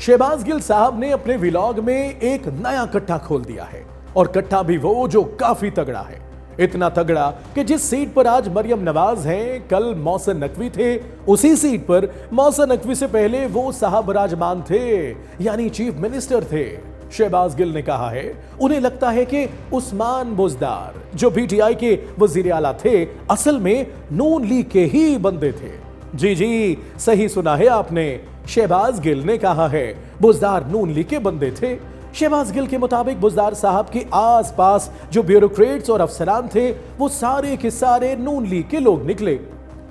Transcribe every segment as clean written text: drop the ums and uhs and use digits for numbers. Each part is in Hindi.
शहबाज गिल साहब ने अपने व्लॉग में एक नया कट्टा खोल दिया है, और कट्टा भी वो जो काफी तगड़ा है। इतना तगड़ा कि जिस सीट पर आज मरियम नवाज हैं, कल मौसम नकवी थे। उसी सीट पर मौसम नकवी से पहले वो साहब विराजमान थे, यानी चीफ मिनिस्टर थे। शहबाज गिल ने कहा है उन्हें लगता है कि उस्मान बुज़दार जो पीटीआई के वजीर आला थे, असल में नून लीग के ही बंदे थे। जी सही सुना है आपने, शहबाज गिल ने कहा है बुज़दार नून लीग के बंदे थे। शहबाज गिल के मुताबिक बुज़दार साहब के आसपास जो ब्यूरोक्रेट्स और अफसरान थे, वो सारे के सारे नून लीग के लोग निकले।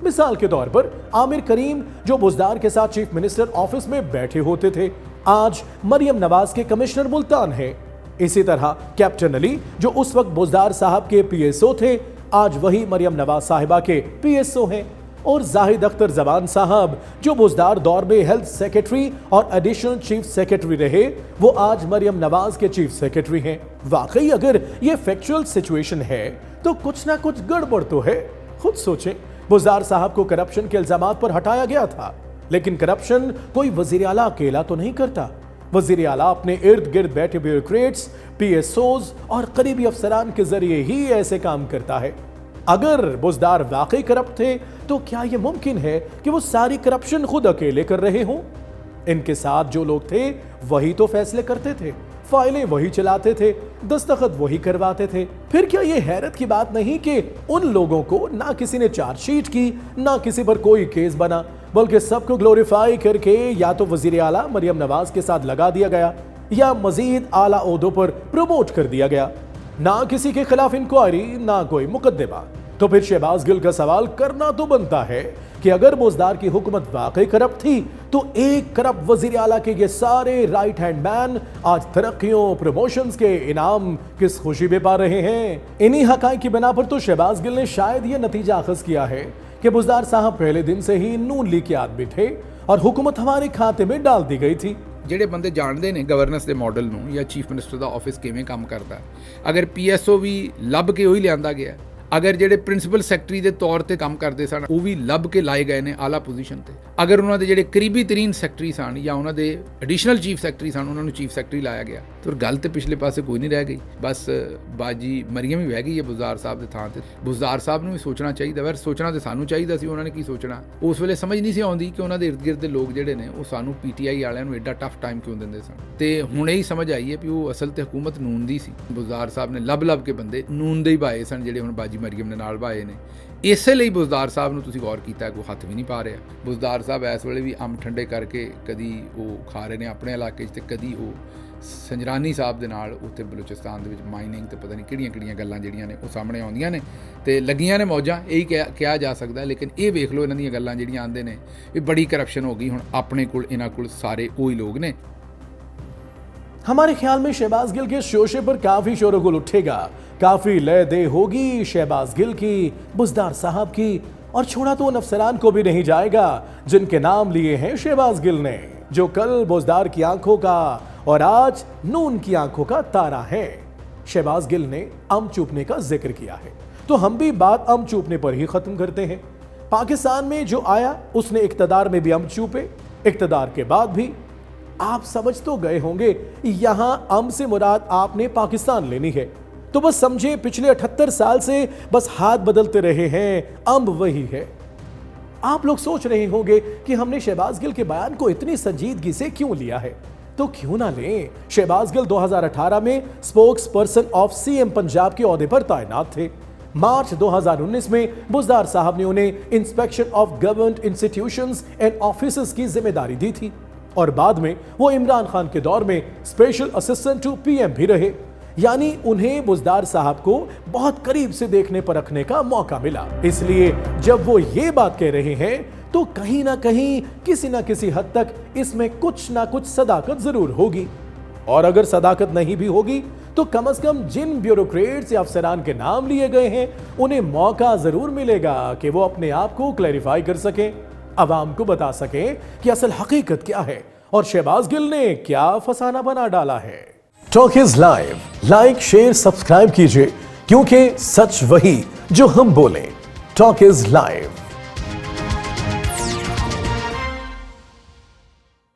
मिसाल के तौर पर आमिर करीम जो बुज़दार के साथ चीफ मिनिस्टर ऑफिस में बैठे होते थे, आज मरियम नवाज के कमिश्नर मुल्तान है। इसी तरह कैप्टन अली जो उस वक्त बुज़दार साहब के पीएसओ थे, आज वही मरियम नवाज साहिबा के पीएसओ हैं। और जाहिद अख्तर जबान साहब जो बुज़दार दौर में हेल्थ सेक्रेटरी और एडिशनल चीफ सेक्रेटरी रहे, वो आज मरियम नवाज के चीफ सेक्रेटरी हैं। वाकई अगर ये फैक्चुअल सिचुएशन है तो कुछ ना कुछ गड़बड़ तो है। खुद सोचें, बुज़दार साहब को करप्शन के इल्जामात पर हटाया गया था, लेकिन करप्शन कोई वजीर आला अकेला तो नहीं करता। वजीर आला अपने इर्द गिर्द बैठे ब्यूरोक्रेट्स, पीएसओज और करीबी अफसरान के जरिए ही ऐसे काम करता है। अगर बुज़दार वाकई करप्ट थे तो क्या यह मुमकिन है कि वो सारी करप्शन खुद अकेले कर रहे हों? इनके साथ जो लोग थे वही तो फैसले करते थे, फाइलें वही चलाते थे, दस्तखत वही करवाते थे। फिर क्या यह हैरत की बात नहीं कि उन लोगों को ना किसी ने चार्जशीट की, ना किसी पर कोई केस बना, बल्कि सबको ग्लोरीफाई करके या तो वजीर आला मरियम नवाज के साथ लगा दिया गया या मजीद आला ओहदों पर प्रमोट कर दिया गया। ना किसी के खिलाफ इंक्वायरी, ना कोई मुकदमा। तो फिर शहबाज गिल का सवाल करना तो बनता है कि अगर बुज़दार की हुकूमत वाकई करप्ट थी तो एक करप्ट वजीर आला के ये सारे राइट हैंड मैन आज तरक्कियों, प्रमोशंस के इनाम किस खुशी में पा रहे हैं? इन्हीं हकाइक की बिना पर तो शहबाज गिल ने शायद ये नतीजा अखज़ किया है कि बुज़दार साहब पहले दिन से ही नून लीग के आदमी थे और हुकूमत हमारे खाते में डाल दी गई थी। ਜਿਹੜੇ ਬੰਦੇ ਜਾਣਦੇ ਨੇ ਗਵਰਨੈਂਸ ਦੇ ਮਾਡਲ ਨੂੰ ਜਾਂ ਚੀਫ ਮਿਨਿਸਟਰ ਦਾ ਆਫਿਸ ਕਿਵੇਂ ਕੰਮ ਕਰਦਾ, ਅਗਰ ਪੀਐਸਓ ਵੀ ਲੱਭ ਕੇ ਉਹੀ ਲਿਆਂਦਾ ਗਿਆ, ਅਗਰ ਜਿਹੜੇ ਪ੍ਰਿੰਸੀਪਲ ਸੈਕਟਰੀ ਦੇ ਤੌਰ ਤੇ ਕੰਮ ਕਰਦੇ ਸਨ ਉਹ ਵੀ ਲੱਭ ਕੇ ਲਾਏ ਗਏ ਨੇ ਆਲਾ ਪੋਜੀਸ਼ਨ ਤੇ, ਅਗਰ ਉਹਨਾਂ ਦੇ ਜਿਹੜੇ ਕਰੀਬੀ ਤਰੀਨ ਸੈਕਟਰੀ ਸਨ ਜਾਂ ਉਹਨਾਂ ਦੇ ਐਡੀਸ਼ਨਲ ਚੀਫ ਸੈਕਟਰੀ ਸਨ ਉਹਨਾਂ ਨੂੰ ਚੀਫ ਸੈਕਟਰੀ ਲਾਇਆ ਗਿਆ, ਤਾਂ ਗੱਲ ਤੇ ਪਿਛਲੇ ਪਾਸੇ ਕੋਈ ਨਹੀਂ ਰਹਿ ਗਈ। ਬਸ ਬਾਜੀ ਮਰੀਮ ਹੀ ਬਹਿ ਗਈ ਹੈ ਬੁਜ਼ਦਾਰ ਸਾਹਿਬ ਦੇ ਥਾਂ ਤੇ। ਬੁਜ਼ਦਾਰ ਸਾਹਿਬ ਨੂੰ ਵੀ ਸੋਚਣਾ ਚਾਹੀਦਾ, ਵੈਸੇ ਸੋਚਣਾ ਤੇ ਸਾਨੂੰ ਚਾਹੀਦਾ ਸੀ, ਉਹਨਾਂ ਨੇ ਕੀ ਸੋਚਣਾ। ਉਸ ਵੇਲੇ ਸਮਝ ਨਹੀਂ ਸੀ ਆਉਂਦੀ ਕਿ ਉਹਨਾਂ ਦੇ ਇਰਦ ਗਿਰਦ ਦੇ ਲੋਕ ਜਿਹੜੇ ਨੇ ਉਹ ਸਾਨੂੰ ਪੀਟੀਆਈ ਵਾਲਿਆਂ ਨੂੰ ਐਡਾ ਟਫ ਟਾਈਮ ਕਿਉਂ ਦਿੰਦੇ ਸਨ। ਤੇ ਹੁਣ ਇਹ ਸਮਝ ਆਈ ਹੈ ਵੀ ਉਹ ਅਸਲ ਤੇ ਹਕੂਮਤ ਨੂਨ ਦੀ ਸੀ। ਬੁਜ਼ਦਾਰ ਸਾਹਿਬ ਨੇ ਲੱਭ ਕੇ ਬੰਦੇ ਨੂਨ ਦੇ ਹੀ ਭਾਏ ਸਨ ਜਿਹੜੇ ਹੁਣ ਬਾਜੀ ਮਰੀਮ ਦੇ ਨਾਲ ਭਾਏ ਨੇ। ਇਸੇ ਲਈ ਬੁਜ਼ਦਾਰ ਸਾਹਿਬ ਨੂੰ ਤੁਸੀਂ ਗੌਰ ਕੀਤਾ ਕੋਈ ਹੱਥ ਵੀ ਨਹੀਂ ਪਾ ਰਿਹਾ। ਬੁਜ਼ਦਾਰ ਸਾਹਿਬ ਇਸ ਵੇਲੇ ਵੀ ਅੰਬ ਠੰਡੇ ਕਰਕੇ ਕਦੀ ਉਹ ਖਾ ਰਹੇ ਨੇ ਆਪਣੇ ਇਲਾਕੇ 'ਚ ਤੇ ਕਦੀ ਉਹ ਸੰਜਰਾਨੀ ਸਾਹਿਬ ਦੇ ਨਾਲ ਉੱਥੇ ਬਲੂਚਿਸਤਾਨ ਦੇ ਵਿੱਚ ਮਾਈਨਿੰਗ ਤੇ ਪਤਾ ਨਹੀਂ ਕਿਹੜੀਆਂ ਗੱਲਾਂ ਜਿਹੜੀਆਂ ਨੇ ਉਹ ਸਾਹਮਣੇ ਆਉਂਦੀਆਂ ਨੇ ਤੇ ਲੱਗੀਆਂ ਨੇ ਮੌਜਾਂ, ਇਹੀ ਕਿਹਾ ਜਾ ਸਕਦਾ। ਲੇਕਿਨ ਇਹ ਵੇਖ ਲਓ ਇਹਨਾਂ ਦੀਆਂ ਗੱਲਾਂ ਜਿਹੜੀਆਂ ਆਉਂਦੇ ਨੇ ਵੀ ਬੜੀ ਕਰप्शन ਹੋ ਗਈ, ਹੁਣ ਆਪਣੇ ਕੋਲ ਇਹਨਾਂ ਕੋਲ ਸਾਰੇ ਉਹੀ लोग ने। हमारे ख्याल में शहबाज गिल के शोशे पर काफी शोरगुल उठेगा, काफी लय दे होगी शहबाज गिल की, बुज़दार साहब की, और छोड़ा तो उन अफसरान को भी नहीं जाएगा जिनके नाम लिए हैं शहबाज गिल ने, जो कल बुज़दार की आंखों का और आज नून की आंखों का तारा है। शहबाज गिल ने अम चूपने का जिक्र किया है, तो हम भी बात अम चूपने पर ही खत्म करते हैं। पाकिस्तान में जो आया उसने इक्तदार में भी अम चूपे, इक्तदार के बाद भी। आप समझ तो गए होंगे यहां अम से मुराद आपने पाकिस्तान लेनी है, तो बस समझे पिछले 78 साल से बस हाथ बदलते रहे हैं, अम्ब वही है। आप लोग सोच रहे होंगे कि हमने शहबाज गिल के बयान को इतनी संजीदगी से क्यों लिया है, तो क्यों ना लें। शहबाज गिल 2018 में spokes person of CM Punjab के ओहदे पर तैनात थे। मार्च 2019 में बुज़दार साहब ने उन्हें inspection of government institutions and offices की जिम्मेदारी दी थी, और बाद में वो इमरान खान के दौर में स्पेशल असिस्टेंट टू पीएम भी रहे। यानी उन्हें बुज़दार साहब को बहुत करीब से देखने परखने का मौका मिला। इसलिए जब वो ये बात कह रहे हैं तो कहीं ना कहीं किसी ना किसी हद तक इसमें कुछ ना कुछ सदाकत जरूर होगी। और अगर सदाकत नहीं भी होगी तो कम से कम जिन ब्यूरोक्रेट्स या अफसरान के नाम लिए गए हैं उन्हें मौका जरूर मिलेगा कि वो अपने आप को क्लैरिफाई कर सकें, अवाम को बता सकें कि असल हकीकत क्या है और शहबाज गिल ने क्या फसाना बना डाला है। Talk is live, like share subscribe कीजिए, क्योंकि सच वही जो हम बोले। Talk is live.